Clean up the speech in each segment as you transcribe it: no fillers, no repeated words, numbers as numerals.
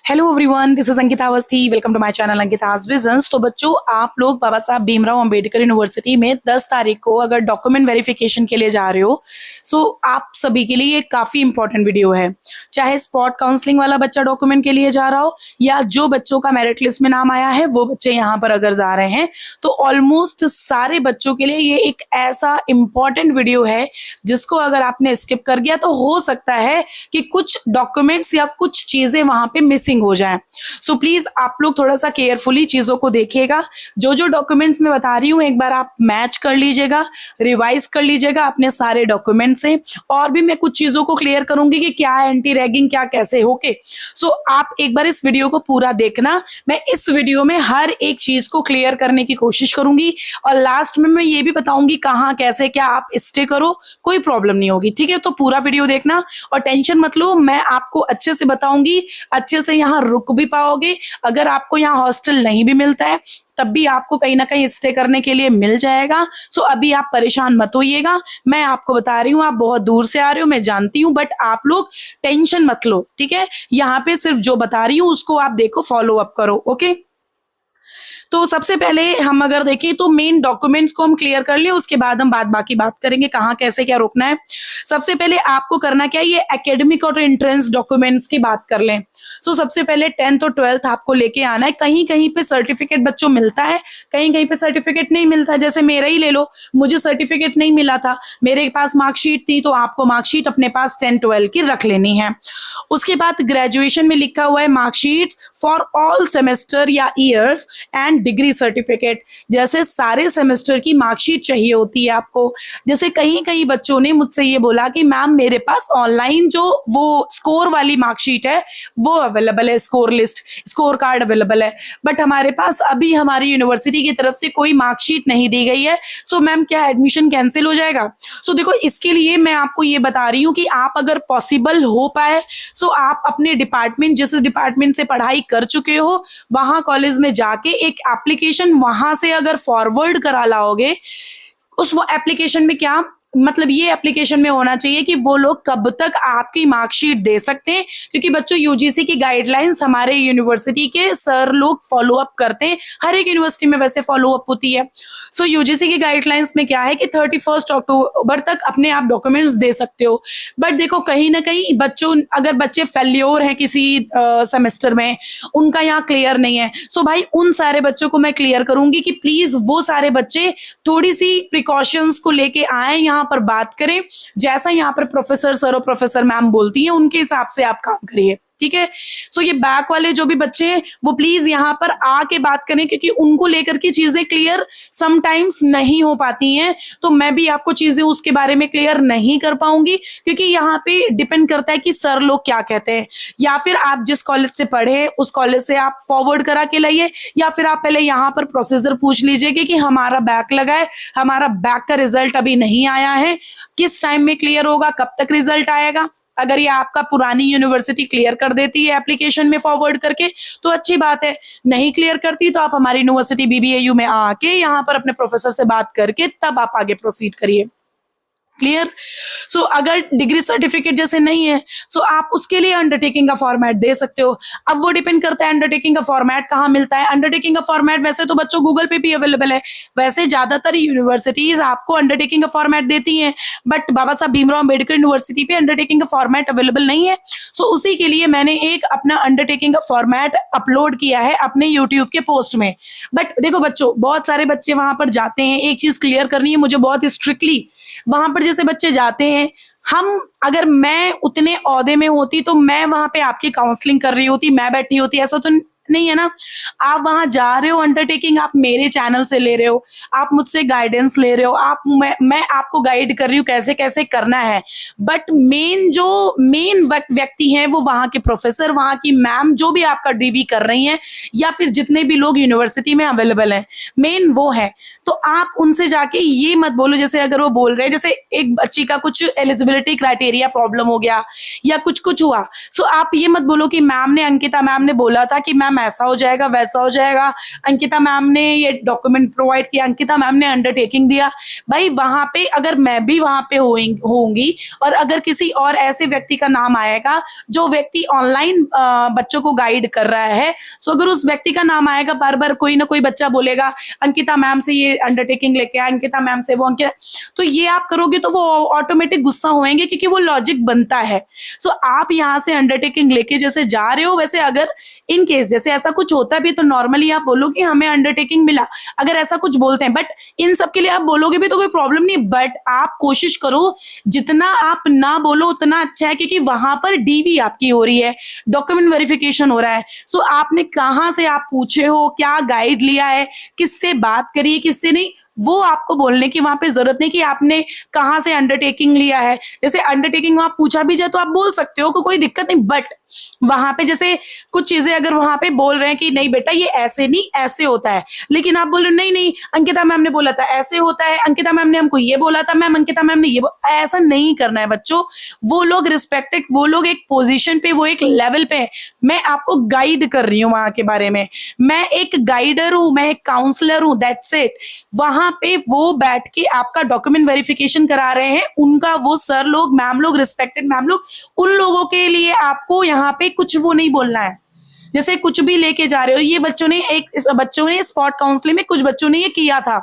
Hello everyone, this is Ankita Awasthi. Welcome to my channel Ankita's visions. तो बच्चों, आप लोग बाबा साहब भीमराव अंबेडकर यूनिवर्सिटी में 10 तारीख को अगर डॉक्यूमेंट वेरिफिकेशन के लिए जा रहे हो, सो आप सभी के लिए ये काफी इंपॉर्टेंट वीडियो है। चाहे स्पॉट काउंसलिंग वाला बच्चा डॉक्यूमेंट के लिए जा रहा हो या जो बच्चों का मेरिट लिस्ट में नाम आया है वो बच्चे यहाँ पर अगर जा रहे हैं, तो ऑलमोस्ट सारे बच्चों के लिए ये एक ऐसा इंपॉर्टेंट वीडियो है जिसको अगर आपने स्किप कर गया तो हो सकता है कि कुछ डॉक्यूमेंट्स या कुछ चीजें वहां पे मिसिंग हो जाए। सो प्लीज आप लोग थोड़ा सा केयरफुली चीजों को देखिएगा। जो जो डॉक्यूमेंट्स मैं बता रही हूँ एक बार आप मैच कर लीजिएगा, रिवाइज कर लीजिएगा अपने सारे डॉक्यूमेंट से। और भी मैं कुछ चीजों को क्लियर करूंगी कि क्या है एंटी रैगिंग, क्या कैसे होके। सो आप एक बार इस वीडियो को पूरा देखना। मैं इस वीडियो में हर एक चीज को क्लियर करने की कोशिश करूंगी और लास्ट में मैं ये भी बताऊंगी कहाँ कैसे क्या आप स्टे करो, कोई प्रॉब्लम नहीं होगी। ठीक है, तो पूरा वीडियो देखना और टेंशन मत लो, मैं आपको अच्छे से बताऊंगी, अच्छे से यहाँ रुक भी पाओगे। अगर आपको यहाँ हॉस्टल नहीं भी मिलता है तब भी आपको कहीं ना कहीं स्टे करने के लिए मिल जाएगा। सो अभी आप परेशान मत होइएगा, मैं आपको बता रही हूँ, आप बहुत दूर से आ रहे हो मैं जानती हूँ, बट आप लोग टेंशन मत लो। ठीक है, यहाँ पे सिर्फ जो बता रही हूँ उसको आप देखो, फॉलो अप करो। ओके, तो सबसे पहले हम अगर देखें तो मेन डॉक्यूमेंट्स को हम क्लियर कर लें, उसके बाद हम बाकी बात करेंगे कहाँ कैसे क्या रोकना है। सबसे पहले आपको करना क्या है, ये एकेडमिक और एंट्रेंस डॉक्यूमेंट्स की बात कर लें। सो सबसे पहले 10th और 12th आपको लेके आना है। कहीं कहीं पे सर्टिफिकेट बच्चों मिलता है, कहीं कहीं पे सर्टिफिकेट नहीं मिलता है। जैसे मेरा ही ले लो, मुझे सर्टिफिकेट नहीं मिला था, मेरे पास मार्कशीट थी, तो आपको मार्कशीट अपने पास 10-12 की रख लेनी है। उसके बाद ग्रेजुएशन में लिखा हुआ है मार्कशीट फॉर ऑल सेमेस्टर या ईयर्स एंड डिग्री सर्टिफिकेट, जैसे सारे सेमेस्टर की मार्कशीट चाहिए होती है आपको। जैसे कहीं कहीं बच्चों ने मुझसे ये बोला कि मैम मेरे पास ऑनलाइन जो वो स्कोर वाली मार्कशीट है वो अवेलेबल है, score list, score card available है, बट हमारे पास अभी हमारी यूनिवर्सिटी की तरफ से कोई मार्कशीट नहीं दी गई है। सो मैम क्या एडमिशन कैंसिल हो जाएगा? सो देखो, इसके लिए मैं आपको ये बता रही हूँ कि आप अगर पॉसिबल हो पाए सो आप अपने डिपार्टमेंट, जिस डिपार्टमेंट से पढ़ाई कर चुके हो वहां कॉलेज में जाके एक एप्लीकेशन वहां से अगर फॉरवर्ड करा लाओगे, उस वो एप्लीकेशन में क्या मतलब, ये एप्लीकेशन में होना चाहिए कि वो लोग कब तक आपकी मार्कशीट दे सकते हैं, क्योंकि बच्चों यूजीसी की गाइडलाइंस हमारे यूनिवर्सिटी के सर लोग फॉलो अप करते हैं, हर एक यूनिवर्सिटी में वैसे फॉलो अप होती है। सो यूजीसी की गाइडलाइंस में क्या है कि 31 अक्टूबर तक अपने आप डॉक्यूमेंट्स दे सकते हो। बट देखो, कहीं ना कहीं बच्चों, अगर बच्चे फेल्योर हैं किसी सेमेस्टर में, उनका यहाँ क्लियर नहीं है, सो भाई उन सारे बच्चों को मैं क्लियर करूंगी कि प्लीज वो सारे बच्चे थोड़ी सी प्रिकॉशंस को लेके आए, यहाँ पर बात करें, जैसा यहाँ पर प्रोफेसर सर और प्रोफेसर मैम बोलती हैं उनके हिसाब से आप काम करिए। ठीक है, सो ये बैक वाले जो भी बच्चे हैं वो प्लीज यहाँ पर आके बात करें, क्योंकि उनको लेकर के चीजें क्लियर समटाइम्स नहीं हो पाती हैं, तो मैं भी आपको चीजें उसके बारे में क्लियर नहीं कर पाऊंगी, क्योंकि यहाँ पे डिपेंड करता है कि सर लोग क्या कहते हैं। या फिर आप जिस कॉलेज से पढ़े उस कॉलेज से आप फॉरवर्ड करा के लाइए, या फिर आप पहले यहाँ पर प्रोसीजर पूछ लीजिए कि हमारा बैक लगा है, हमारा बैक का रिजल्ट अभी नहीं आया है, किस टाइम में क्लियर होगा, कब तक रिजल्ट आएगा। अगर ये आपका पुरानी यूनिवर्सिटी क्लियर कर देती है एप्लीकेशन में फॉरवर्ड करके तो अच्छी बात है, नहीं क्लियर करती तो आप हमारी यूनिवर्सिटी बीबीएयू में आके यहाँ पर अपने प्रोफेसर से बात करके तब आप आगे प्रोसीड करिए। क्लियर? सो अगर डिग्री सर्टिफिकेट जैसे नहीं है सो आप उसके लिए अंडरटेकिंग का फॉर्मेट दे सकते हो। अब वो डिपेंड करता है अंडरटेकिंग का फॉर्मेट कहाँ मिलता है। अंडरटेकिंग का फॉर्मेट वैसे तो बच्चों गूगल पे भी अवेलेबल है, वैसे ज्यादातर यूनिवर्सिटीज आपको अंडरटेकिंग का फॉर्मेट देती हैं, but Baba Saheb Bhimrao Ambedkar university पे अंडरटेकिंग का फॉर्मेट अवेलेबल नहीं है। सो उसी के लिए मैंने एक अपना अंडरटेकिंग का फॉर्मेट अपलोड किया है अपने यूट्यूब के पोस्ट में। बट देखो बच्चों, बहुत सारे बच्चे वहां पर जाते हैं, एक चीज क्लियर करनी है मुझे बहुत स्ट्रिक्टली, वहां पर जैसे बच्चे जाते हैं, हम अगर मैं उतने औहदे में होती तो मैं वहां पे आपकी काउंसलिंग कर रही होती, मैं बैठी होती, ऐसा तो नहीं है ना। आप वहां जा रहे हो अंडरटेकिंग, आप मेरे चैनल से ले रहे हो, आप मुझसे गाइडेंस ले रहे हो, आप मैं आपको गाइड कर रही हूँ कैसे कैसे करना है, बट मेन व्यक्ति हैं वो वहां के प्रोफेसर, वहां की मैम जो भी आपका डीवी कर रही हैं, या फिर जितने भी लोग यूनिवर्सिटी में अवेलेबल हैं, मेन वो है। तो आप उनसे जाके ये मत बोलो, जैसे अगर वो बोल रहे हैं, जैसे एक बच्ची का कुछ एलिजिबिलिटी क्राइटेरिया प्रॉब्लम हो गया या कुछ हुआ, सो आप ये मत बोलो कि मैम ने, अंकिता मैम ने बोला था कि मैम ऐसा हो जाएगा, वैसा हो जाएगा, अंकिता मैम ने ये डॉक्यूमेंट प्रोवाइड किया, अंकिता मैम ने अंडरटेकिंग दिया। भाई वहां पे अगर मैं भी वहां पे होंगी और अगर किसी और ऐसे व्यक्ति का नाम आएगा जो व्यक्ति ऑनलाइन बच्चों को गाइड कर रहा है, सो अगर उस व्यक्ति का नाम आएगा बार बार, कोई ना कोई बच्चा बोलेगा अंकिता मैम से ये अंडरटेकिंग लेके आए, अंकिता मैम से वो, अंकिता, तो ये आप करोगे तो वो ऑटोमेटिक गुस्सा होएंगे क्योंकि वो लॉजिक बनता है। सो आप यहाँ से अंडरटेकिंग लेके जैसे जा रहे हो, वैसे अगर इन केस जैसे ऐसा कुछ होता भी तो नॉर्मली आप बोलो कि हमें अंडरटेकिंग मिला, अगर ऐसा कुछ बोलते हैं। बट इन सब के लिए आप बोलोगे भी तो कोई प्रॉब्लम नहीं, बट आप कोशिश करो जितना आप ना बोलो उतना अच्छा है, क्योंकि वहां पर डीवी आपकी हो रही है, डॉक्यूमेंट वेरिफिकेशन हो रहा है। सो आपने कहां से आप पूछे हो, क्या गाइड लिया है, किससे बात करिए, किससे नहीं, वो आपको बोलने की वहां पे जरूरत नहीं कि आपने कहां से अंडरटेकिंग लिया है। जैसे अंडरटेकिंग वहां पूछा भी जाए तो आप बोल सकते हो, कोई दिक्कत नहीं, बट वहां पे जैसे कुछ चीजें अगर वहां पे बोल रहे हैं कि नहीं बेटा ये ऐसे नहीं ऐसे होता है, लेकिन आप बोल रहे हो नहीं नहीं अंकिता मैम ने बोला था ऐसे होता है, अंकिता मैम ने हमको ये बोला था, मैम अंकिता मैम ने ये ऐसा नहीं करना है बच्चों। वो लोग रिस्पेक्टेड, वो लोग एक पोजीशन पे, वो एक लेवल पे है। मैं आपको गाइड कर रही हूँ वहां के बारे में, मैं एक गाइडर हूँ, मैं एक काउंसलर हूँ, दैट्स इट। वहां पे वो बैठ के आपका डॉक्यूमेंट वेरिफिकेशन करा रहे हैं, उनका वो सर लोग, मैम लोग, रिस्पेक्टेड मैम लोग, उन लोगों के लिए आपको यहाँ पे कुछ वो नहीं बोलना है। जैसे कुछ भी लेके जा रहे हो, ये बच्चों ने स्पॉट काउंसलिंग में कुछ बच्चों ने ये किया था,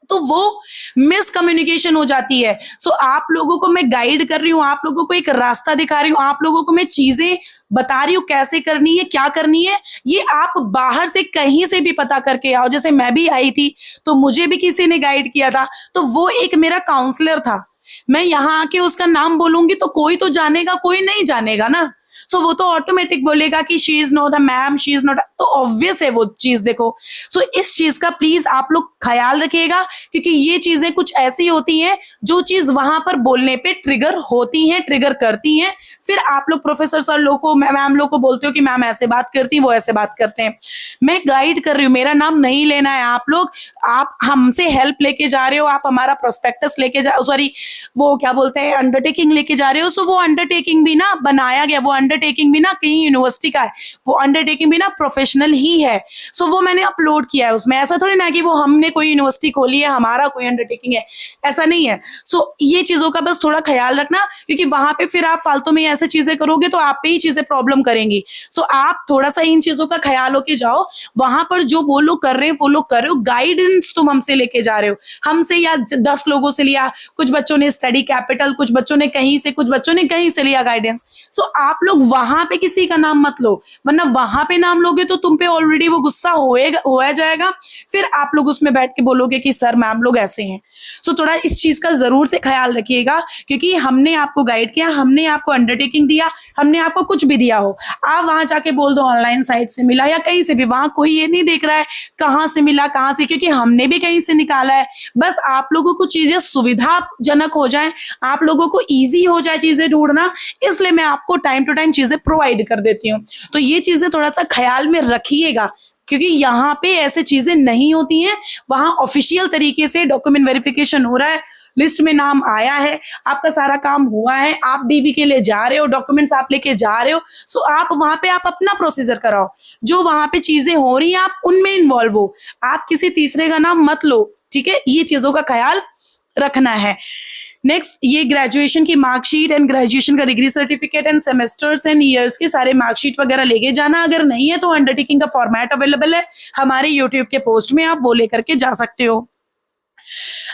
तो वो मिसकम्युनिकेशन हो जाती है। सो आप लोगों को मैं गाइड कर रही हूँ, आप लोगों को एक रास्ता दिखा रही हूँ, आप लोगों को मैं चीजें बता रही हूँ कैसे करनी है, क्या करनी है। ये आप बाहर से कहीं से भी पता करके आओ। जैसे मैं भी आई थी तो मुझे भी किसी ने गाइड किया था, तो वो एक मेरा काउंसलर था। मैं यहाँ आके उसका नाम बोलूंगी तो कोई तो जानेगा, कोई नहीं जानेगा ना। सो वो तो ऑटोमेटिक बोलेगा कि she is not a ma'am, she is not, तो ऑब्वियस है वो चीज। देखो सो इस चीज का प्लीज आप लोग ख्याल रखिएगा, क्योंकि ये चीजें कुछ ऐसी होती हैं जो चीज वहां पर बोलने पे ट्रिगर होती हैं, ट्रिगर करती हैं। फिर आप लोग प्रोफेसर सर लोग को, मैम लोग को बोलते हो कि मैम ऐसे बात करती है, वो ऐसे बात करते हैं। मैं गाइड कर रही हूँ, मेरा नाम नहीं लेना है आप लोग। आप हमसे हेल्प लेके जा रहे हो, आप हमारा प्रोस्पेक्टस लेके जा, सॉरी वो क्या बोलते हैं, अंडरटेकिंग लेके जा रहे हो। सो वो अंडरटेकिंग भी ना बनाया गया, वो अंडरटेकिंग भी ना कहीं यूनिवर्सिटी का है, वो अंडरटेकिंग भी ना प्रोफेशनल ही है। सो वो मैंने अपलोड किया है उसमें, ऐसा थोड़ी ना कि वो हमने कोई यूनिवर्सिटी खोली है, हमारा कोई अंडरटेकिंग है, ऐसा नहीं है। सो ये चीजों का बस थोड़ा ख्याल रखना, क्योंकि वहां पे फिर आप फालतू में ऐसे चीजें करोगे तो आप पे ही चीजें प्रॉब्लम करेंगी। सो आप थोड़ा सा इन चीजों का ख्याल होके जाओ। वहां पर जो वो लोग कर रहे हैं वो लोग कर रहे हो, गाइडेंस तुम हमसे लेके जा रहे हो, हमसे या 10 लोगों से लिया, कुछ बच्चों ने स्टडी कैपिटल, कुछ बच्चों ने कहीं से, कुछ बच्चों ने कहीं से लिया गाइडेंस। सो आप लोग वहां पे किसी का नाम मत लो, वरना वहां पे नाम लोगे तो तुम पे ऑलरेडी वो गुस्सा होया जाएगा, फिर आप लोग उसमें बैठ के बोलोगे कि सर मैम लोग ऐसे हैं। सो थोड़ा इस चीज का जरूर से ख्याल रखिएगा, क्योंकि हमने आपको गाइड किया, हमने आपको अंडरटेकिंग दिया, हमने आपको कुछ भी दिया हो, आप वहां जाके बोल दो ऑनलाइन साइट से मिला या कहीं से भी, वहां कोई ये नहीं देख रहा है कहां से मिला कहां से, क्योंकि हमने भी कहीं से निकाला है। बस आप लोगों को चीजें सुविधाजनक हो जाए, आप लोगों को ईजी हो जाए चीजें ढूंढना, इसलिए मैं आपको टाइम टू टाइम चीजें प्रोवाइड कर देती हूँ। तो ये चीजें थोड़ा सा ख्याल में रखिएगा, क्योंकि यहाँ पे ऐसे चीजें नहीं होती हैं। वहां ऑफिशियल तरीके से डॉक्यूमेंट वेरिफिकेशन हो रहा है, लिस्ट में नाम आया है, आपका सारा काम हुआ है, आप डीवी के लिए जा रहे हो, डॉक्यूमेंट्स आप लेके जा रहे हो। सो आप वहां पे आप अपना प्रोसीजर कराओ, जो वहां पे चीजें हो रही हैं आप उनमें इन्वॉल्व हो, आप किसी तीसरे का नाम मत लो, ठीक है। ये चीजों का ख्याल रखना है। नेक्स्ट, ये ग्रेजुएशन की मार्कशीट एंड ग्रेजुएशन का degree certificate and semesters and years के सारे मार्कशीट वगैरह लेके जाना। अगर नहीं है तो अंडरटेकिंग का फॉर्मेट अवेलेबल है हमारे यूट्यूब के पोस्ट में, आप वो लेकर के जा सकते हो।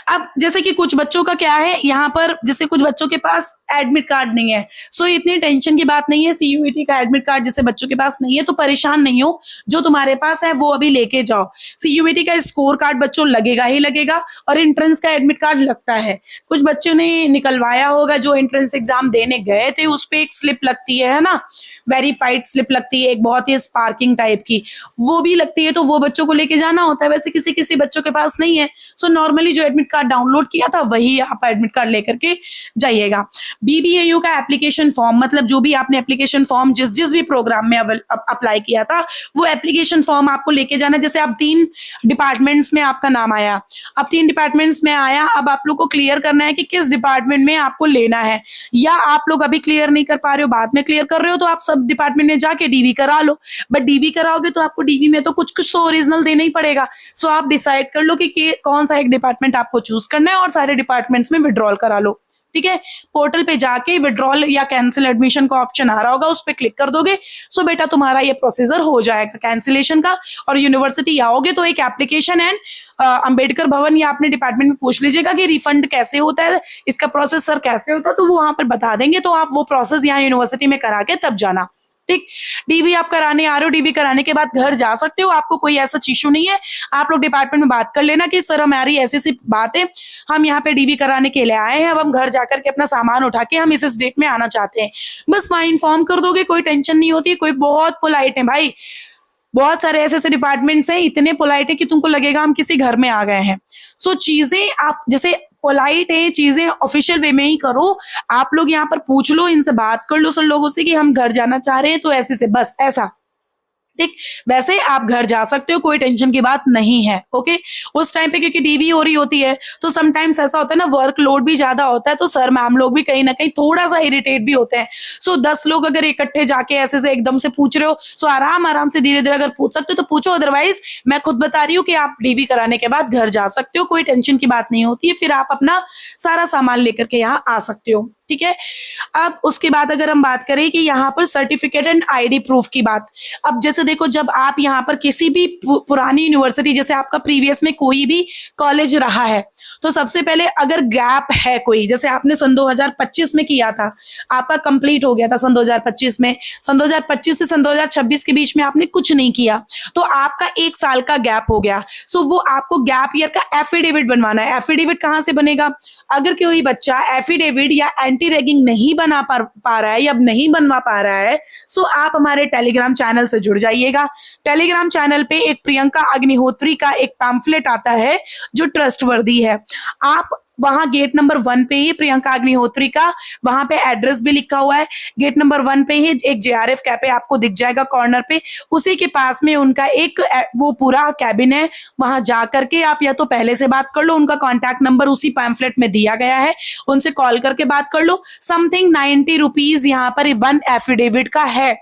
अब जैसे कि कुछ बच्चों का क्या है, यहाँ पर जैसे कुछ बच्चों के पास एडमिट कार्ड नहीं है, सो इतनी टेंशन की बात नहीं है। सीयूईटी का एडमिट कार्ड जैसे बच्चों के पास नहीं है तो परेशान नहीं हो, जो तुम्हारे पास है वो अभी लेके जाओ। सीयूईटी का स्कोर कार्ड बच्चों लगेगा ही लगेगा, और एंट्रेंस का एडमिट कार्ड लगता है। कुछ बच्चों ने निकलवाया होगा, जो एंट्रेंस एग्जाम देने गए थे उस पर एक स्लिप लगती है ना, वेरीफाइड स्लिप लगती है, एक बहुत ही स्पार्किंग टाइप की, वो भी लगती है, तो वो बच्चों को लेके जाना होता है। वैसे किसी किसी बच्चों के पास नहीं है, सो नॉर्मली जो एडमिट कार्ड डाउनलोड किया था वही आप एडमिट कार्ड लेकर के जाइएगा। BBAU का एप्लीकेशन फॉर्म, मतलब जो भी आपने एप्लीकेशन फॉर्म जिस भी प्रोग्राम में अप्लाई किया था वो एप्लीकेशन फॉर्म आपको लेके जाना है। जैसे आप 3 डिपार्टमेंट्स में आपका नाम आया, अब 3 डिपार्टमेंट्स में आया, अब आप लोग को क्लियर करना है कि किस डिपार्टमेंट में आपको लेना है, या आप लोग अभी क्लियर नहीं कर पा रहे हो, बाद में क्लियर कर रहे हो, तो आप सब डिपार्टमेंट में जाके DV करा लो। बट DV कराओगे तो आपको DV में तो कुछ कुछ तो ओरिजिनल देना ही पड़ेगा। सो आप डिसाइड कर लो कि कौन सा एक डिपार्टमेंट आपको चूज करना है और सारे डिपार्टमेंट्स में विड्रॉल करा लो। ठीक है, पोर्टल पे जाके विड्रॉल या कैंसिल एडमिशन का ऑप्शन आ रहा होगा, उस पर क्लिक कर दोगे। सो बेटा तुम्हारा ये प्रोसीजर हो जाएगा कैंसिलेशन का। और यूनिवर्सिटी आओगे तो एक एप्लीकेशन एंड अंबेडकर भवन या अपने डिपार्टमेंट में पूछ लीजिएगा कि रिफंड कैसे होता है, इसका प्रोसेस सर कैसे होता है, तो वो वहां पर बता देंगे। तो आप वो प्रोसेस यहाँ यूनिवर्सिटी में करा के तब जाना। ठीक, DV आप कराने आ रहे हो, DV कराने के बाद घर जा सकते हो, आपको कोई ऐसा इशू नहीं है। आप लोग डिपार्टमेंट में बात कर लेना कि सर हमारी ऐसी सी बात है, हम यहाँ पे DV कराने के लिए आए हैं, अब हम घर जाकर के अपना सामान उठा के हम इस डेट में आना चाहते हैं। बस वहां इन्फॉर्म कर दोगे, कोई टेंशन नहीं होती। कोई बहुत पोलाइट है भाई, बहुत सारे ऐसे डिपार्टमेंट्स हैं इतने पोलाइट है कि तुमको लगेगा हम किसी घर में आ गए हैं। सो चीजें आप जैसे पोलाइट है, चीजें ऑफिशियल वे में ही करो। आप लोग यहाँ पर पूछ लो, इनसे बात कर लो सब लोगों से कि हम घर जाना चाह रहे हैं, तो ऐसे से बस ऐसा। ठीक, वैसे आप घर जा सकते हो, कोई टेंशन की बात नहीं है। ओके, उस टाइम पे क्योंकि DV हो रही होती है तो समटाइम्स ऐसा होता है ना, वर्कलोड भी ज्यादा होता है, तो सर मैम लोग भी कहीं ना कहीं थोड़ा सा इरिटेट भी होते हैं। सो 10 लोग अगर इकट्ठे जाके ऐसे से एकदम से पूछ रहे हो, सो आराम आराम से धीरे धीरे अगर पूछ सकते हो तो पूछो। अदरवाइज मैं खुद बता रही हूँ कि आप DV कराने के बाद घर जा सकते हो, कोई टेंशन की बात नहीं होती है। फिर आप अपना सारा सामान लेकर के यहाँ आ सकते हो। ठीक है, अब उसके बाद अगर हम बात करें कि यहाँ पर सर्टिफिकेट एंड ID प्रूफ की बात, अब जैसे देखो जब आप यहाँ पर किसी भी पुरानी यूनिवर्सिटी, जैसे आपका प्रीवियस में कोई भी कॉलेज रहा है, तो सबसे पहले अगर गैप है कोई, जैसे आपने सन 2025 में किया था, आपका कंप्लीट हो गया था सन 2025 में, सन 2025 से सन 2026 के बीच में आपने कुछ नहीं किया, तो आपका 1 साल का गैप हो गया। सो वो आपको गैप ईयर का एफिडेविट बनवाना है। एफिडेविट कहाँ से बनेगा? अगर कोई बच्चा एफिडेविट या एंटी रैगिंग नहीं बना पा रहा है या नहीं बनवा पा रहा है, सो आप हमारे टेलीग्राम चैनल से जुड़ जाइएगा। टेलीग्राम चैनल पे एक प्रियंका अग्निहोत्री का एक पैम्फलेट आता है जो ट्रस्टवर्दी है। आप वहां गेट नंबर 1 पे ही प्रियंका अग्निहोत्री का वहां पे एड्रेस भी लिखा हुआ है। गेट नंबर 1 पे ही एक JRF कैफे आपको दिख जाएगा कॉर्नर पे, उसी के पास में उनका एक वो पूरा कैबिन है। वहां जा करके आप या तो पहले से बात कर लो, उनका कॉन्टैक्ट नंबर उसी पैम्फलेट में दिया गया है, उनसे कॉल करके बात कर लो। समथिंग 90 रुपीज यहाँ पर 1 एफिडेविट का है।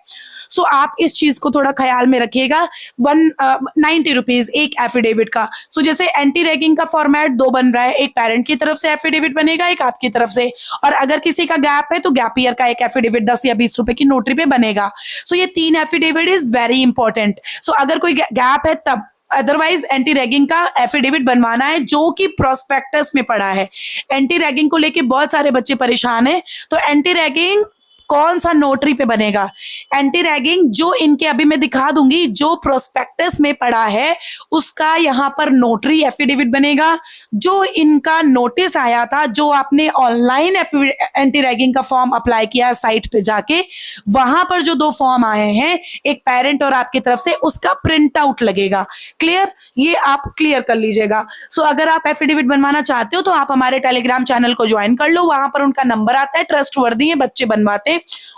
सो आप इस चीज को थोड़ा ख्याल में रखिएगा, 90 रुपीज एक एफिडेविट का। सो जैसे एंटी रैगिंग का फॉर्मेट 2 बन रहा है, एक पेरेंट की तरफ से एफिडेविट बनेगा, एक आपकी तरफ से, और अगर किसी का गैप है तो गैप ईयर का एक एफिडेविट 10 या 20 रुपए की नोटरी पे बनेगा। सो ये 3 एफिडेविट इज वेरी इंपॉर्टेंट। सो अगर कोई गैप है तब, अदरवाइज एंटी रैगिंग का एफिडेविट बनवाना है जो कि प्रोस्पेक्टस में पड़ा है। एंटी रैगिंग को लेके बहुत सारे बच्चे परेशान हैं, तो एंटी रैगिंग कौन सा नोटरी पे बनेगा? एंटी रैगिंग जो इनके अभी मैं दिखा दूंगी, जो प्रोस्पेक्टस में पड़ा है उसका यहाँ पर नोटरी एफिडेविट बनेगा। जो इनका नोटिस आया था, जो आपने ऑनलाइन एंटी रैगिंग का फॉर्म अप्लाई किया साइट पे जाके, वहां पर जो 2 फॉर्म आए हैं, एक पेरेंट और आपकी तरफ से, उसका प्रिंट आउट लगेगा। क्लियर? ये आप क्लियर कर लीजिएगा। सो अगर आप एफिडेविट बनवाना चाहते हो तो आप हमारे टेलीग्राम चैनल को ज्वाइन कर लो, वहां पर उनका नंबर आता है, ट्रस्टवर्दी है, बच्चे बनवाते,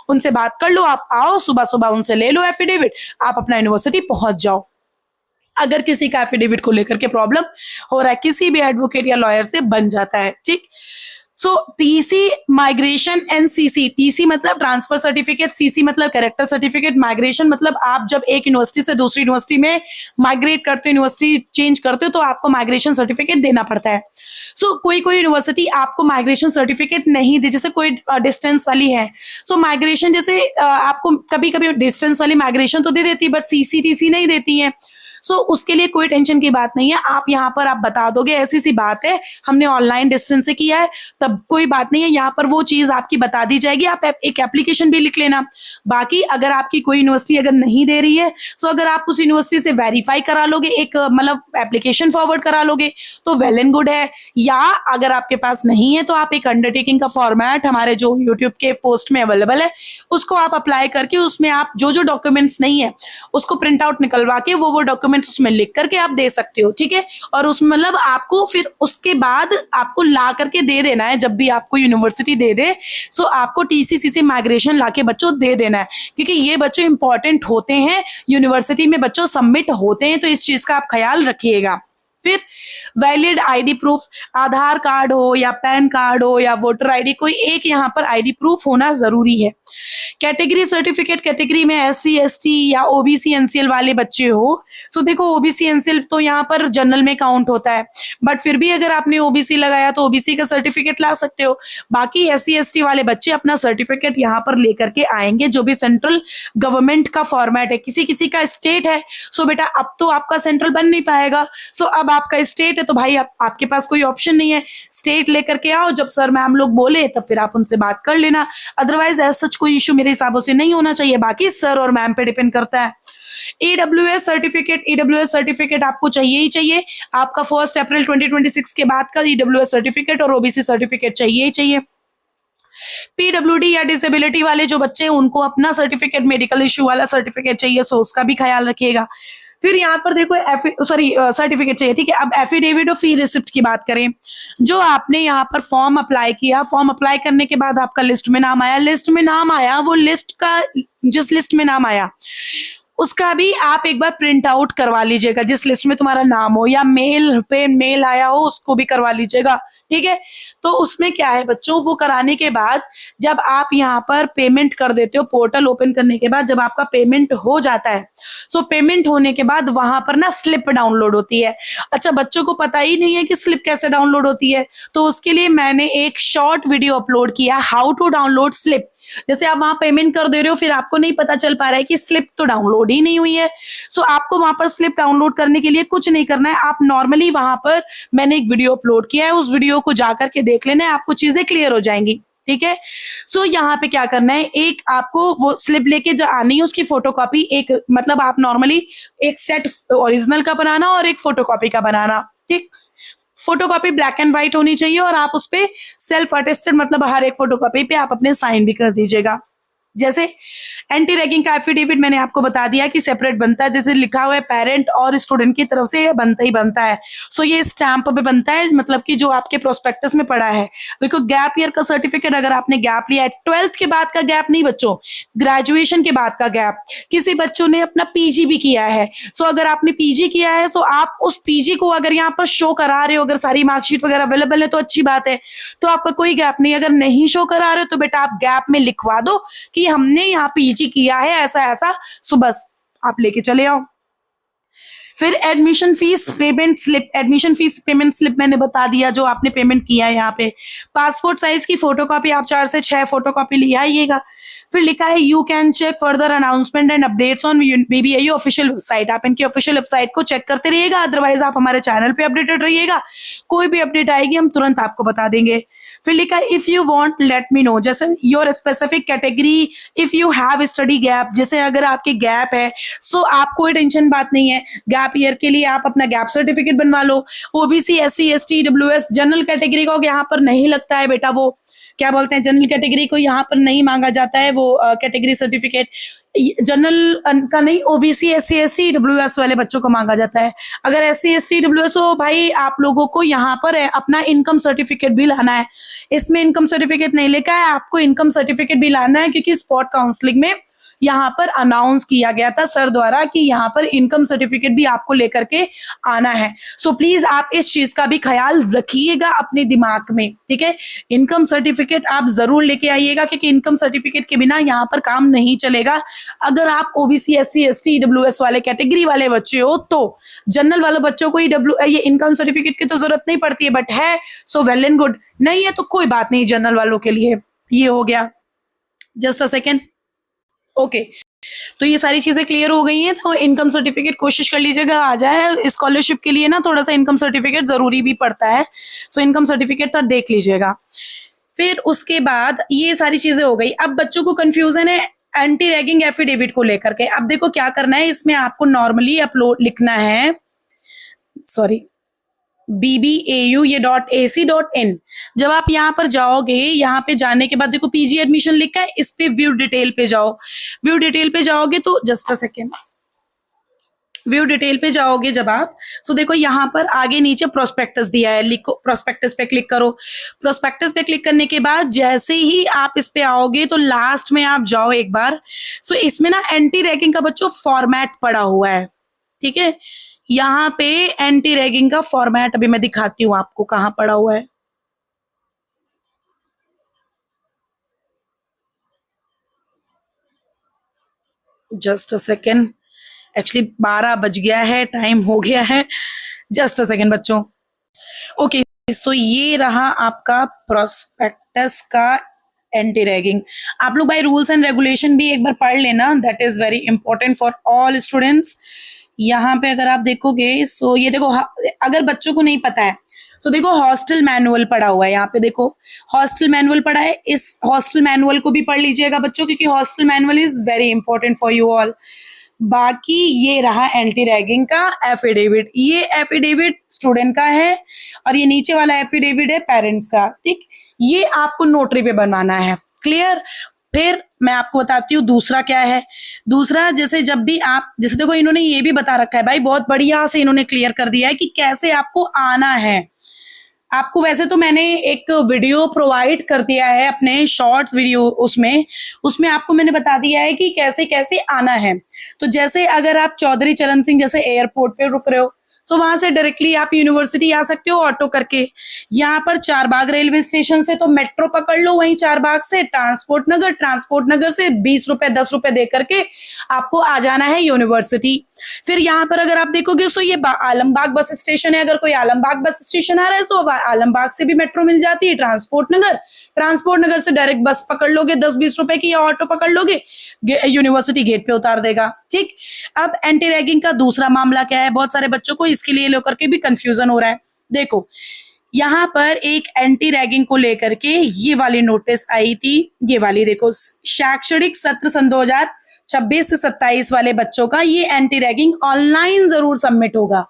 उनसे बात कर लो। आप आओ, सुबह सुबह उनसे ले लो एफिडेविट, आप अपना यूनिवर्सिटी पहुंच जाओ। अगर किसी का एफिडेविट को लेकर के प्रॉब्लम हो रहा है, किसी भी एडवोकेट या लॉयर से बन जाता है। ठीक, सो TC migration and CC, TC मतलब ट्रांसफर सर्टिफिकेट, CC मतलब कैरेक्टर सर्टिफिकेट, माइग्रेशन मतलब आप जब एक यूनिवर्सिटी से दूसरी यूनिवर्सिटी में माइग्रेट करते हो, यूनिवर्सिटी चेंज करते हो, तो आपको माइग्रेशन सर्टिफिकेट देना पड़ता है। सो कोई यूनिवर्सिटी आपको माइग्रेशन सर्टिफिकेट नहीं दे, जैसे कोई डिस्टेंस वाली है, सो माइग्रेशन जैसे आपको कभी कभी डिस्टेंस वाली माइग्रेशन तो दे देती है, बट CC TC नहीं देती है। सो उसके लिए कोई टेंशन की बात नहीं है। आप यहाँ पर आप बता दोगे ऐसी सी बात है, हमने ऑनलाइन डिस्टेंस से किया है, तब कोई बात नहीं है, यहाँ पर वो चीज आपकी बता दी जाएगी। आप एक एप्लीकेशन भी लिख लेना। बाकी अगर आपकी कोई यूनिवर्सिटी अगर नहीं दे रही है, सो अगर आप उस यूनिवर्सिटी से वेरीफाई करा लोगे, एक मतलब एप्लीकेशन फॉरवर्ड करा लोगे, तो वेल एंड गुड है। या अगर आपके पास नहीं है तो आप एक अंडरटेकिंग का फॉर्मेट हमारे जो यूट्यूब के पोस्ट में अवेलेबल है, उसको आप अप्लाई करके उसमें आप जो जो डॉक्यूमेंट्स नहीं है उसको प्रिंट आउट निकलवा के वो डॉक्यूमेंट डॉक्यूमेंट्स उसमें लिख करके आप दे सकते हो, ठीक है। और उसमें मतलब आपको फिर उसके बाद आपको ला करके दे देना है, जब भी आपको यूनिवर्सिटी दे दे सो आपको टीसीसीसी माइग्रेशन लाके बच्चों दे देना है, क्योंकि ये बच्चों इंपॉर्टेंट होते हैं, यूनिवर्सिटी में बच्चों सबमिट होते हैं, तो इस चीज का आप ख्याल रखिएगा। फिर वैलिड आईडी प्रूफ, आधार कार्ड हो या पैन कार्ड हो या वोटर आईडी, कोई एक यहाँ पर आईडी प्रूफ होना जरूरी है। कैटेगरी सर्टिफिकेट, कैटेगरी में एससी एसटी या ओबीसी एनसीएल वाले बच्चे हो, सो देखो ओबीसी एनसीएल तो यहाँ पर जनरल में काउंट होता है, बट फिर भी अगर आपने ओबीसी लगाया तो ओबीसी का सर्टिफिकेट ला सकते हो। बाकी एससी एसटी वाले बच्चे अपना सर्टिफिकेट यहाँ पर लेकर के आएंगे, जो भी सेंट्रल गवर्नमेंट का फॉर्मेट है, किसी किसी का स्टेट है, सो बेटा अब तो आपका सेंट्रल बन नहीं पाएगा, सो अब आपका स्टेट है तो भाई आपके पास कोई ऑप्शन नहीं है, स्टेट लेकर के आओ, जब सर मैम लोग बोले तब फिर आप उनसे बात कर लेना, अदरवाइज ऐसा सच कोई इशू मेरे हिसाबों से नहीं होना चाहिए, बाकी सर और मैम पे डिपेंड करता है। ईडब्ल्यूएस सर्टिफिकेट, ईडब्ल्यूएस सर्टिफिकेट आपको चाहिए ही चाहिए, आपका 1 अप्रैल 2026 के बाद का ईडब्ल्यूएस सर्टिफिकेट और ओबीसी सर्टिफिकेट चाहिए ही चाहिए। पीडब्ल्यूडी या डिसेबिलिटी वाले जो बच्चे हैं उनको अपना सर्टिफिकेट, मेडिकल इश्यू वाला सर्टिफिकेट चाहिए, सो उसका भी ख्याल रखिएगा। फिर यहाँ पर देखो सर्टिफिकेट चाहिए, ठीक है। अब एफिडेविट और फी रिसिप्ट की बात करें, जो आपने यहाँ पर फॉर्म अप्लाई किया, फॉर्म अप्लाई करने के बाद आपका लिस्ट में नाम आया, लिस्ट में नाम आया, वो लिस्ट का जिस लिस्ट में नाम आया उसका भी आप एक बार प्रिंट आउट करवा लीजिएगा, जिस लिस्ट में तुम्हारा नाम हो, या मेल पे मेल आया हो उसको भी करवा लीजिएगा, ठीक है। तो उसमें क्या है बच्चों, वो कराने के बाद जब आप यहाँ पर पेमेंट कर देते हो, पोर्टल ओपन करने के बाद जब आपका पेमेंट हो जाता है, सो पेमेंट होने के बाद वहां पर ना स्लिप डाउनलोड होती है। अच्छा, बच्चों को पता ही नहीं है कि स्लिप कैसे डाउनलोड होती है, तो उसके लिए मैंने एक शॉर्ट वीडियो अपलोड किया, हाउ टू डाउनलोड स्लिप। जैसे आप वहां पेमेंट कर दे रहे हो, फिर आपको नहीं पता चल पा रहा है कि स्लिप तो डाउनलोड ही नहीं हुई है, सो आपको वहां पर स्लिप डाउनलोड करने के लिए कुछ नहीं करना है, आप नॉर्मली वहां पर मैंने एक वीडियो अपलोड किया है, उस वीडियो को जाकर के देख लेना है, आपको चीजें क्लियर हो जाएंगी, ठीक है। सो यहाँ पे क्या करना है, एक आपको वो स्लिप लेके जो आनी है उसकी फोटोकॉपी, एक मतलब आप नॉर्मली एक सेट ओरिजिनल का बनाना और एक फोटोकॉपी का बनाना, ठीक। फोटोकॉपी ब्लैक एंड व्हाइट होनी चाहिए और आप उस पे सेल्फ अटेस्टेड, मतलब हर एक फोटोकॉपी पे आप अपने साइन भी कर दीजिएगा। जैसे एंटी रैगिंग का एफिडेविट मैंने आपको बता दिया कि सेपरेट बनता है, जैसे लिखा हुआ है पेरेंट और स्टूडेंट की तरफ से बनता ही बनता है, सो ये स्टैंप पे बनता है, मतलब कि जो आपके प्रोस्पेक्टस में पड़ा है। देखो गैप ईयर का सर्टिफिकेट, अगर आपने गैप लिया है, 12th के बाद का गैप नहीं बच्चों, ग्रेजुएशन के बाद का गैप, किसी बच्चों ने अपना पीजी भी किया है, सो अगर आपने पीजी किया है सो आप उस पीजी को अगर यहाँ पर शो करा रहे हो, अगर सारी मार्कशीट वगैरह अवेलेबल है तो अच्छी बात है, तो आपका कोई गैप नहीं। अगर नहीं शो करा रहे हो तो बेटा आप गैप में लिखवा दो कि हमने यहाँ पीजी किया है ऐसा ऐसा, सो बस आप लेके चले आओ। फिर admission fees payment slip, admission fees payment slip मैंने बता दिया जो आपने पेमेंट किया है यहाँ पे। पासपोर्ट साइज की फोटोकॉपी आप 4 से 6 फोटोकॉपी ले आइएगा। फिर लिखा है you can check further announcement and updates on BBIU official website, आप इनकी ऑफिशियल वेबसाइट को चेक करते रहिएगा, अदरवाइज आप हमारे चैनल पे अपडेटेड रहिएगा, कोई भी अपडेट आएगी हम तुरंत आपको बता देंगे। फिर लिखा है if you want let me know, जैसे your specific category, if you have study gap, जैसे अगर आपके गैप है सो आप कोई टेंशन बात नहीं है, गैप ईयर के लिए आप अपना गैप सर्टिफिकेट बनवा लो। OBC SC ST WS general category को यहाँ पर नहीं लगता है बेटा, वो क्या बोलते हैं जनरल कैटेगरी को यहाँ पर नहीं मांगा जाता है वो कैटेगरी सर्टिफिकेट, जनरल का नहीं, ओबीसी एससी एसटी डब्ल्यूएस वाले बच्चों को मांगा जाता है। अगर एससी एसटी डब्ल्यूएस हो भाई आप लोगों को यहाँ पर अपना इनकम सर्टिफिकेट भी लाना है, इसमें इनकम सर्टिफिकेट नहीं लिखा है, आपको इनकम सर्टिफिकेट भी लाना है, क्योंकि स्पॉट काउंसलिंग में यहाँ पर अनाउंस किया गया था सर द्वारा कि यहाँ पर इनकम सर्टिफिकेट भी आपको लेकर के आना है। सो प्लीज आप इस चीज का भी ख्याल रखिएगा अपने दिमाग में, ठीक है। इनकम सर्टिफिकेट आप जरूर लेके आइएगा, क्योंकि इनकम सर्टिफिकेट के बिना यहाँ पर काम नहीं चलेगा। अगर आप ओबीसी एससी एसटी ईडब्ल्यूएस वाले कैटेगरी वाले बच्चे हो तो, जनरल वाले बच्चों को ये इनकम सर्टिफिकेट की तो जरूरत नहीं पड़ती है, बट है सो वेल एंड गुड, नहीं है तो कोई बात नहीं, जनरल वालों के लिए ये हो गया। जस्ट अ सेकेंड, ओके तो ये सारी चीजें क्लियर हो गई हैं, तो इनकम सर्टिफिकेट कोशिश कर लीजिएगा आ जाए। स्कॉलरशिप के लिए ना थोड़ा सा इनकम सर्टिफिकेट जरूरी भी पड़ता है, सो इनकम सर्टिफिकेट तो देख लीजिएगा। फिर उसके बाद ये सारी चीजें हो गई। अब बच्चों को कंफ्यूजन है एंटी रैगिंग एफिडेविट को लेकर के। अब देखो क्या करना है, इसमें आपको नॉर्मली अपलोड लिखना है, सॉरी BBAU ये .ac.in। जब आप यहाँ पर जाओगे, यहाँ पे जाने के बाद देखो पीजी एडमिशन लिखा है, इस पे व्यू डिटेल पे जाओ। व्यू डिटेल पे जाओगे तो just a second, view detail पे जाओगे जब आप, सो देखो यहाँ पर आगे नीचे प्रोस्पेक्टस दिया है, लिखो प्रोस्पेक्टस पे क्लिक करो। प्रोस्पेक्टस पे क्लिक करने के बाद जैसे ही आप इस पे आओगे तो लास्ट में आप जाओ एक बार, सो इसमें ना एंटी रैगिंग का बच्चों फॉर्मेट पड़ा हुआ है, ठीक है। यहाँ पे एंटी रैगिंग का फॉर्मेट अभी मैं दिखाती हूँ आपको कहाँ पड़ा हुआ है। जस्ट अ सेकेंड, एक्चुअली 12 बज गया है, टाइम हो गया है, जस्ट अ सेकेंड बच्चों। ओके, सो ये रहा आपका प्रोस्पेक्टस का एंटी रैगिंग। आप लोग भाई रूल्स एंड रेगुलेशन भी एक बार पढ़ लेना, that is very important for all students. यहाँ पे अगर आप देखोगे, सो ये देखो, अगर बच्चों को नहीं पता है तो देखो हॉस्टल मैनुअल पड़ा हुआ है, यहाँ पे देखो हॉस्टल मैनुअल पड़ा है, इस हॉस्टल मैनुअल को भी पढ़ लीजिएगा बच्चों, क्योंकि hostel manual is very important for you all. बाकी ये रहा एंटी रैगिंग का एफिडेविट, ये एफिडेविट स्टूडेंट का है और ये नीचे वाला एफिडेविट है पेरेंट्स का, ठीक। ये आपको नोटरी पे बनवाना है, क्लियर। फिर मैं आपको बताती हूँ दूसरा क्या है। दूसरा, जैसे जब भी आप, जैसे देखो इन्होंने ये भी बता रखा है भाई, बहुत बढ़िया से इन्होंने क्लियर कर दिया है कि कैसे आपको आना है। आपको वैसे तो मैंने एक वीडियो प्रोवाइड कर दिया है अपने शॉर्ट्स वीडियो, उसमें आपको मैंने बता दिया है कि कैसे कैसे आना है। तो जैसे अगर आप चौधरी चरण सिंह जैसे एयरपोर्ट पे रुक रहे हो, सो वहां से डायरेक्टली आप यूनिवर्सिटी आ सकते हो ऑटो करके। यहाँ पर चारबाग रेलवे स्टेशन से तो मेट्रो पकड़ लो, वहीं चारबाग से ट्रांसपोर्ट नगर से 20 रुपए 10 रुपए दे करके आपको आ जाना है यूनिवर्सिटी। फिर यहाँ पर अगर आप देखोगे, सो ये आलमबाग बस स्टेशन है, अगर कोई आलमबाग बस स्टेशन आ रहा है तो आलमबाग से भी मेट्रो मिल जाती है, ट्रांसपोर्ट नगर से डायरेक्ट बस पकड़ लोगे 10-20 रुपए की, या ऑटो पकड़ लोगे, यूनिवर्सिटी गेट पे उतार देगा, ठीक। अब एंटी रैगिंग का दूसरा मामला क्या है, बहुत सारे बच्चों को इसके लिए लेकर के भी कंफ्यूजन हो रहा है। देखो यहाँ पर एक एंटी रैगिंग को लेकर के ये वाली नोटिस आई थी, ये वाली देखो, शैक्षणिक सत्र सन 2026 से 27 वाले बच्चों का ये एंटी रैगिंग ऑनलाइन जरूर सबमिट होगा।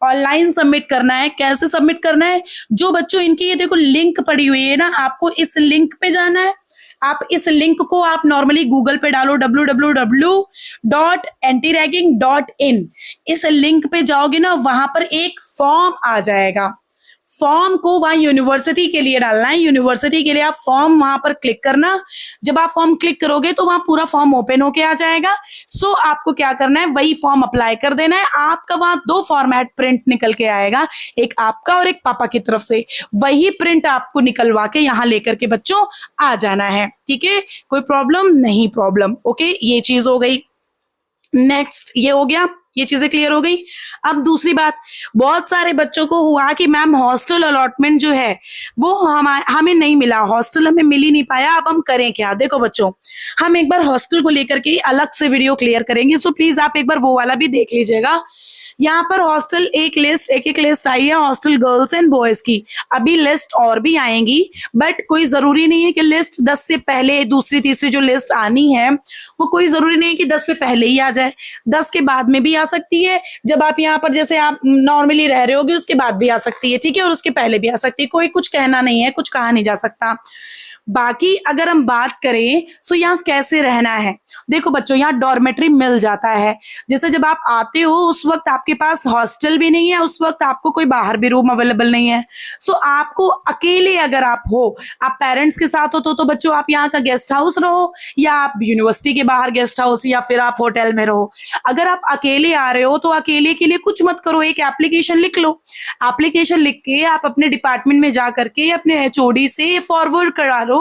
ऑनलाइन सबमिट करना है, कैसे सबमिट करना है, जो बच्चों इनकी ये देखो लिंक पड़ी हुई है ना, आपको इस लिंक पे जाना है। आप इस लिंक को आप नॉर्मली गूगल पे डालो www.antiragging.in, इस लिंक पे जाओगे ना, वहां पर एक फॉर्म आ जाएगा, फॉर्म को वहां यूनिवर्सिटी के लिए डालना है, यूनिवर्सिटी के लिए आप फॉर्म वहां पर क्लिक करना। जब आप फॉर्म क्लिक करोगे तो वहां पूरा फॉर्म ओपन होके आ जाएगा। सो आपको क्या करना है, वही फॉर्म अप्लाई कर देना है। आपका वहां 2 फॉर्मेट प्रिंट निकल के आएगा, एक आपका और एक पापा की तरफ से, वही प्रिंट आपको निकलवा के यहाँ लेकर के बच्चों आ जाना है, ठीक है। कोई प्रॉब्लम नहीं, प्रॉब्लम ओके, ये चीज हो गई। नेक्स्ट ये हो गया, ये चीजें क्लियर हो गई। अब दूसरी बात, बहुत सारे बच्चों को हुआ कि मैम हॉस्टल अलॉटमेंट जो है वो हमें नहीं मिला, हॉस्टल हमें मिल ही नहीं पाया, अब हम करें क्या। देखो बच्चों, हम एक बार हॉस्टल को लेकर के अलग से वीडियो क्लियर करेंगे, सो प्लीज आप एक बार वो वाला भी देख लीजिएगा। यहाँ पर हॉस्टल एक एक लिस्ट आई है हॉस्टल गर्ल्स एंड बॉयज की, अभी लिस्ट और भी आएंगी, बट कोई जरूरी नहीं है कि लिस्ट 10 से पहले, दूसरी तीसरी जो लिस्ट आनी है वो कोई जरूरी नहीं है कि 10 से पहले ही आ जाए, 10 के बाद में भी आ सकती है। जब आप यहाँ पर जैसे आप नॉर्मली रह रहे होगे उसके बाद भी आ सकती है, ठीक है, और उसके पहले भी आ सकती है, कोई कुछ कहना नहीं है, कुछ कहा नहीं जा सकता। बाकी अगर हम बात करें तो यहाँ कैसे रहना है, देखो बच्चों यहाँ डॉर्मेट्री मिल जाता है। जैसे जब आप आते हो उस वक्त आपके पास हॉस्टल भी नहीं है, उस वक्त आपको कोई बाहर भी रूम अवेलेबल नहीं है, सो आपको अकेले अगर आप हो, आप पेरेंट्स के साथ हो तो बच्चों आप यहाँ का गेस्ट हाउस रहो, या आप यूनिवर्सिटी के बाहर गेस्ट हाउस, या फिर आप होटल में रहो। अगर आप अकेले आ रहे हो तो अकेले के लिए कुछ मत करो, एक एप्लीकेशन लिख लो, एप्लीकेशन लिख के आप अपने डिपार्टमेंट में जा करके अपने एचओडी से फॉरवर्ड करा लो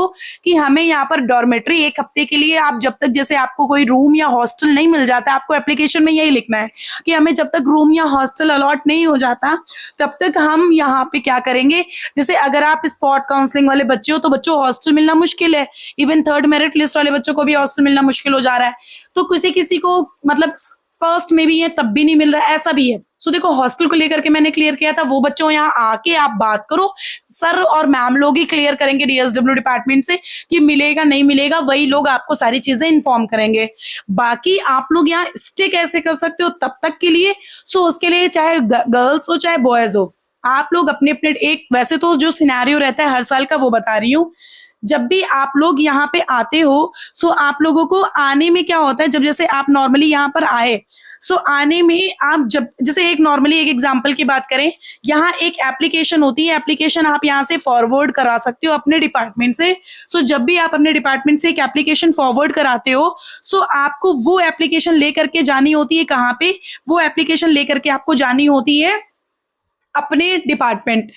कि हमें यहाँ पर डॉर्मेट्री 1 हफ्ते के लिए, आप जब तक जैसे आपको कोई रूम या हॉस्टल नहीं मिल जाता, आपको एप्लीकेशन में यही लिखना है कि हमें जब तक रूम या हॉस्टल अलॉट नहीं हो जाता तब तक हम यहाँ पे क्या करेंगे। जैसे अगर आप स्पॉट काउंसलिंग वाले बच्चे हो तो बच्चों हॉस्टल मिलना मुश्किल है, इवन 3rd मेरिट लिस्ट वाले बच्चों को भी हॉस्टल मिलना मुश्किल हो जा रहा है, तो किसी किसी को मतलब फर्स्ट में भी है तब भी नहीं मिल रहा है, ऐसा भी है। सो देखो हॉस्टल को लेकर के मैंने क्लियर किया था, वो बच्चों यहाँ आके आप बात करो, सर और मैम लोग ही क्लियर करेंगे डीएसडब्ल्यू डिपार्टमेंट से कि मिलेगा नहीं मिलेगा, वही लोग आपको सारी चीजें इन्फॉर्म करेंगे। बाकी आप लोग यहाँ स्टे कैसे कर सकते हो तब तक के लिए, सो उसके लिए चाहे गर्ल्स हो चाहे बॉयज हो, आप लोग अपने अपने एक, वैसे तो जो सिनेरियो रहता है हर साल का वो बता रही हूँ, जब भी आप लोग यहाँ पे आते हो, सो आप लोगों को आने में क्या होता है, जब जैसे आप नॉर्मली यहाँ पर आए, सो आने में आप जब जैसे एक नॉर्मली एक एग्जांपल की बात करें, यहाँ एक एप्लीकेशन होती है, एप्लीकेशन आप यहाँ से फॉरवर्ड करा सकते हो अपने डिपार्टमेंट से। सो जब भी आप अपने डिपार्टमेंट से एक एप्लीकेशन फॉरवर्ड कराते हो, सो आपको वो एप्लीकेशन लेकर के जानी होती है कहाँ पे, वो एप्लीकेशन लेकर के आपको जानी होती है अपने डिपार्टमेंट,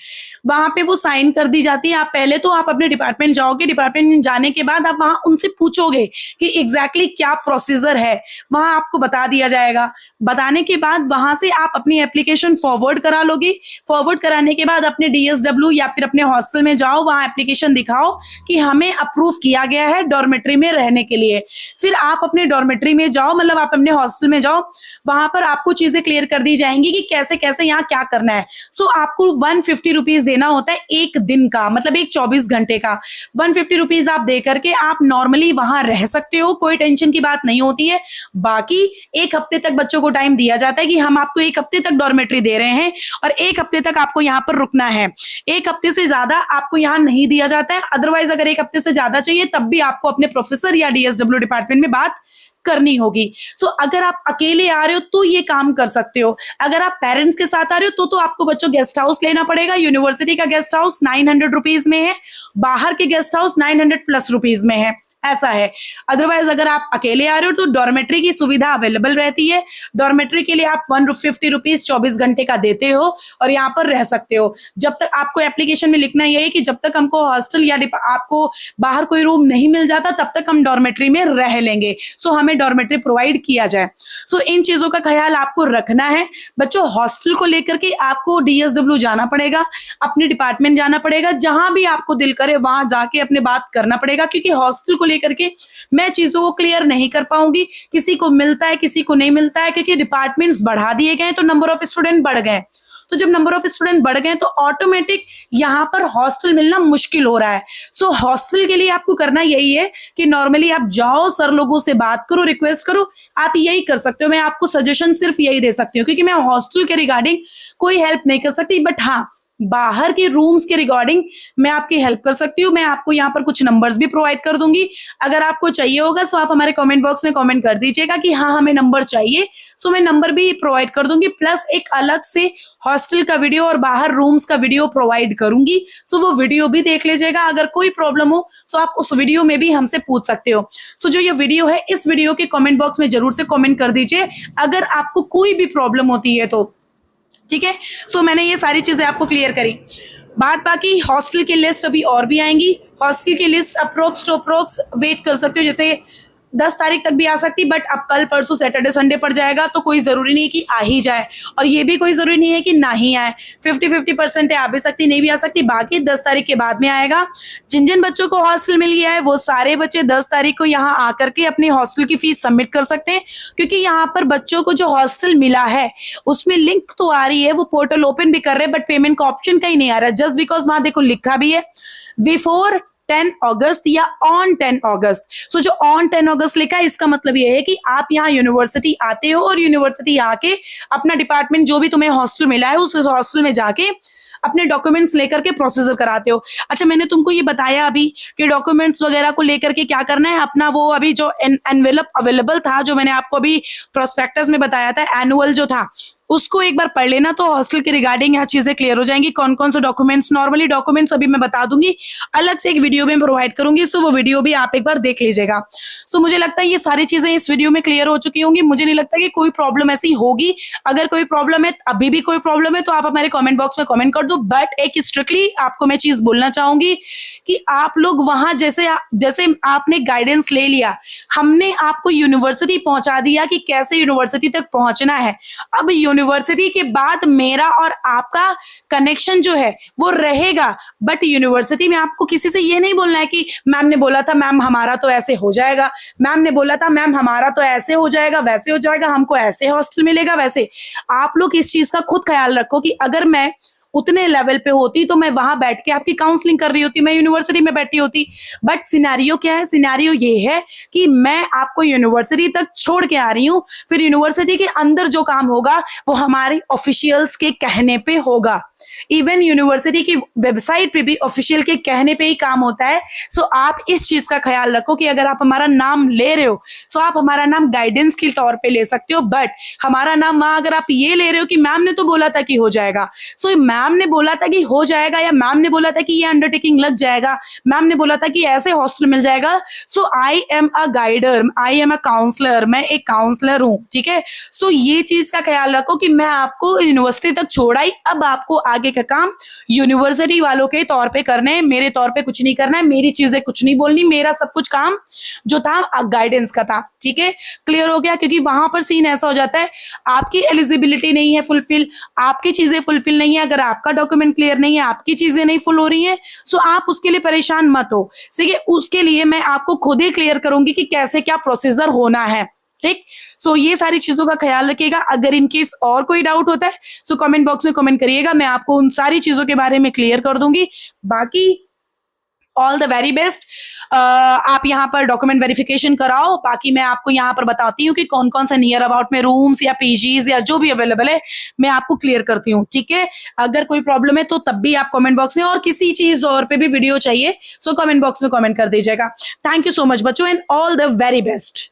वहां पे वो साइन कर दी जाती है। आप पहले तो आप अपने डिपार्टमेंट जाओगे, डिपार्टमेंट जाने के बाद आप वहां उनसे पूछोगे कि एग्जैक्टली क्या प्रोसीजर है, वहां आपको बता दिया जाएगा। बताने के बाद वहां से आप अपनी एप्लीकेशन फॉरवर्ड करा लोगे। फॉरवर्ड कराने के बाद अपने डीएसडब्ल्यू या फिर अपने हॉस्टल में जाओ, वहां एप्लीकेशन दिखाओ कि हमें अप्रूव किया गया है डॉर्मेट्री में रहने के लिए। फिर आप अपने डॉर्मेट्री में जाओ, मतलब आप अपने हॉस्टल में जाओ, वहां पर आपको चीजें क्लियर कर दी जाएंगी कि कैसे कैसे यहाँ क्या करना है। सो आपको 150 रुपीज देना होता है एक दिन का, मतलब एक 24 घंटे का 150 रुपीज आप दे करके आप नॉर्मली वहां रह सकते हो, कोई टेंशन की बात नहीं होती है। बाकी एक हफ्ते तक बच्चों को टाइम दिया जाता है कि हम आपको एक हफ्ते तक डॉर्मेट्री दे रहे हैं और एक हफ्ते तक आपको यहाँ पर रुकना है। एक हफ्ते से ज्यादा आपको यहाँ नहीं दिया जाता है। अदरवाइज अगर एक हफ्ते से ज्यादा चाहिए तब भी आपको अपने प्रोफेसर या डीएसडब्ल्यू डिपार्टमेंट में बात करनी होगी। सो अगर आप अकेले आ रहे हो तो ये काम कर सकते हो। अगर आप पेरेंट्स के साथ आ रहे हो तो आपको बच्चों गेस्ट हाउस लेना पड़ेगा। यूनिवर्सिटी का गेस्ट हाउस 900 रुपीज में है, बाहर के गेस्ट हाउस 900 प्लस रुपीज में है, ऐसा है। अदरवाइज अगर आप अकेले आ रहे हो तो डॉर्मेट्री की सुविधा अवेलेबल रहती है। डॉर्मेट्री के लिए आप 150 रुपीज 24 घंटे का देते हो और यहाँ पर रह सकते हो। जब तक आपको एप्लीकेशन में लिखना यह है कि जब तक हमको हॉस्टल या आपको बाहर कोई रूम नहीं मिल जाता तब तक हम डॉर्मेट्री में रह लेंगे। सो हमें डॉर्मेट्री प्रोवाइड किया जाए। सो इन चीजों का ख्याल आपको रखना है बच्चों। हॉस्टल को लेकर के आपको डीएसडब्ल्यू जाना पड़ेगा, अपने डिपार्टमेंट जाना पड़ेगा, जहां भी आपको दिल करे वहां जाके अपने बात करना पड़ेगा, क्योंकि हॉस्टल को लेकर के मैं चीजों को क्लियर नहीं कर पाऊंगी। किसी को मिलता है, किसी को नहीं मिलता है, क्योंकि डिपार्टमेंट्स बढ़ा दिए गए तो नंबर ऑफ स्टूडेंट बढ़ गए। तो जब नंबर ऑफ स्टूडेंट बढ़ गए तो ऑटोमेटिक यहाँ पर हॉस्टल मिलना मुश्किल हो रहा है। सो हॉस्टल के लिए आपको करना यही है कि नॉर्मली आप जाओ, सर लोगों से बात करो, रिक्वेस्ट करो, आप यही कर सकते हो। मैं आपको सजेशन सिर्फ यही दे सकती हूँ, क्योंकि मैं हॉस्टल के रिगार्डिंग कोई हेल्प नहीं कर सकती, बट हाँ बाहर के रूम्स के रिगार्डिंग मैं आपकी हेल्प कर सकती हूँ। मैं आपको यहाँ पर कुछ नंबर्स भी प्रोवाइड कर दूंगी। अगर आपको चाहिए होगा तो आप हमारे कमेंट बॉक्स में कमेंट कर दीजिएगा कि हाँ हमें नंबर चाहिए, सो मैं नंबर भी प्रोवाइड कर दूंगी। प्लस एक अलग से हॉस्टल का वीडियो और बाहर रूम्स का वीडियो प्रोवाइड करूंगी, सो वो वीडियो भी देख लीजिएगा। अगर कोई प्रॉब्लम हो सो आप उस वीडियो में भी हमसे पूछ सकते हो। सो जो ये वीडियो है, इस वीडियो के कमेंट बॉक्स में जरूर से कमेंट कर दीजिए अगर आपको कोई भी प्रॉब्लम होती है तो, ठीक है। सो मैंने ये सारी चीजें आपको क्लियर करी। बात बाकी हॉस्टल की लिस्ट अभी और भी आएंगी। हॉस्टल की list approx to approx wait कर सकते हो, जैसे 10 तारीख तक भी आ सकती, बट अब कल परसों सैटरडे संडे पड़ जाएगा तो कोई जरूरी नहीं कि आ ही जाए, और ये भी कोई जरूरी नहीं है कि ना ही आए। 50-50% है, आ भी सकती नहीं भी आ सकती। बाकी 10 तारीख के बाद में आएगा। जिन जिन बच्चों को हॉस्टल मिल गया है वो सारे बच्चे 10 तारीख को यहाँ आकर के अपनी हॉस्टल की फीस सबमिट कर सकते हैं, क्योंकि यहाँ पर बच्चों को जो हॉस्टल मिला है उसमें लिंक तो आ रही है, वो पोर्टल ओपन भी कर रहे हैं, बट पेमेंट का ऑप्शन कहीं नहीं आ रहा है। जस्ट बिकॉज वहां देखो लिखा भी है बिफोर 10 अगस्त या ऑन 10 अगस्त। सो जो ऑन 10 अगस्त लिखा है इसका मतलब ये है कि आप यहाँ यूनिवर्सिटी आते हो और यूनिवर्सिटी आके अपना डिपार्टमेंट जो भी तुम्हें हॉस्टल मिला है उस हॉस्टल में जाके अपने डॉक्यूमेंट्स लेकर के प्रोसीजर कराते हो। अच्छा, मैंने तुमको ये बताया अभी कि डॉक्यूमेंट्स वगैरह को लेकर के क्या करना है। अपना वो अभी जो एनवेलप अवेलेबल था, जो मैंने आपको अभी प्रोस्पेक्टस में बताया था, एनुअल जो था, उसको एक बार पढ़ लेना तो हॉस्टल के रिगार्डिंग यहाँ चीजें क्लियर हो जाएंगी। कौन कौन से डॉक्यूमेंट्स, नॉर्मली डॉक्यूमेंट्स अभी मैं बता दूंगी, अलग से एक वीडियो में प्रोवाइड करूंगी, सो वो वीडियो भी आप एक बार देख लीजिएगा। सो मुझे लगता है ये सारी चीजें इस वीडियो में क्लियर हो चुकी होंगी। मुझे नहीं लगता कि कोई प्रॉब्लम ऐसी होगी। अगर कोई प्रॉब्लम है, अभी भी कोई प्रॉब्लम है, तो आप हमारे कमेंट बॉक्स में कमेंट कर दो। बट एक स्ट्रिक्टली आपको मैं चीज बोलना चाहूंगी कि आप लोग वहां जैसे आपने गाइडेंस ले लिया, हमने आपको यूनिवर्सिटी पहुंचा दिया कि कैसे यूनिवर्सिटी तक पहुंचना है। अब यूनिवर्सिटी के बाद मेरा और आपका कनेक्शन जो है वो रहेगा, बट यूनिवर्सिटी में आपको किसी से ये नहीं बोलना है कि मैम ने बोला था मैम हमारा तो ऐसे हो जाएगा, मैम ने बोला था मैम हमारा तो ऐसे हो जाएगा, वैसे हो जाएगा, हमको ऐसे हॉस्टल मिलेगा, वैसे। आप लोग इस चीज का खुद ख्याल रखो कि अगर मैं उतने लेवल पे होती तो मैं वहां बैठ के आपकी काउंसलिंग कर रही होती, मैं यूनिवर्सिटी में बैठी होती। बट सिनेरियो क्या है, सिनेरियो ये है कि मैं आपको यूनिवर्सिटी तक छोड़ के आ रही हूँ, फिर यूनिवर्सिटी के अंदर जो काम होगा वो हमारे ऑफिशियल्स के कहने पे होगा। इवन यूनिवर्सिटी की वेबसाइट पे भी ऑफिशियल के कहने पे ही काम होता है। सो आप इस चीज का ख्याल रखो कि अगर आप हमारा नाम ले रहे हो, सो आप हमारा नाम गाइडेंस के तौर पे ले सकते हो, बट हमारा नाम वहां अगर आप ये ले रहे हो कि मैम ने तो बोला था कि हो जाएगा, सो मैम ने बोला था कि हो जाएगा, या मैम ने बोला था कि ये अंडरटेकिंग लग जाएगा, मैम ने बोला था कि ऐसे हॉस्टल मिल जाएगा, so I am a guider, I am a counsellor, मैं एक काउंसलर हूं, ठीक है। सो ये चीज का ख्याल रखो कि मैं आपको यूनिवर्सिटी तक छोड़ाई, अब आपको आगे का काम यूनिवर्सिटी वालों के तौर पे करने हैं, मेरे तौर पे कुछ नहीं करना है, मेरी चीजें कुछ नहीं बोलनी, मेरा सब कुछ काम जो था गाइडेंस का था, ठीक है। क्लियर हो गया? क्योंकि वहां पर सीन ऐसा हो जाता है, आपकी एलिजिबिलिटी नहीं है फुलफिल, आपकी चीजें फुलफिल नहीं है, अगर आपका डॉक्यूमेंट क्लियर नहीं है, आपकी चीजें नहीं फुल हो रही हैं, सो आप उसके लिए परेशान मत हो, ठीक है। उसके लिए मैं आपको खुद ही क्लियर करूंगी कि कैसे क्या प्रोसीजर होना है, ठीक। सो ये सारी चीजों का ख्याल रखिएगा। अगर इनकेस और कोई डाउट होता है सो कमेंट बॉक्स में कमेंट करिएगा, मैं आपको उन सारी चीजों के बारे में क्लियर कर दूंगी। बाकी ऑल द वेरी बेस्ट। आप यहाँ पर डॉक्यूमेंट वेरिफिकेशन कराओ। बाकी मैं आपको यहाँ पर बताती हूँ कि कौन कौन सा नियर अबाउट में रूम्स या पीजीज या जो भी अवेलेबल है मैं आपको क्लियर करती हूँ, ठीक है। अगर कोई प्रॉब्लम है तो तब भी आप कमेंट बॉक्स में, और किसी चीज और पे भी वीडियो चाहिए सो कमेंट बॉक्स में कमेंट कर दीजिएगा। थैंक यू सो मच बच्चों, and all the very best.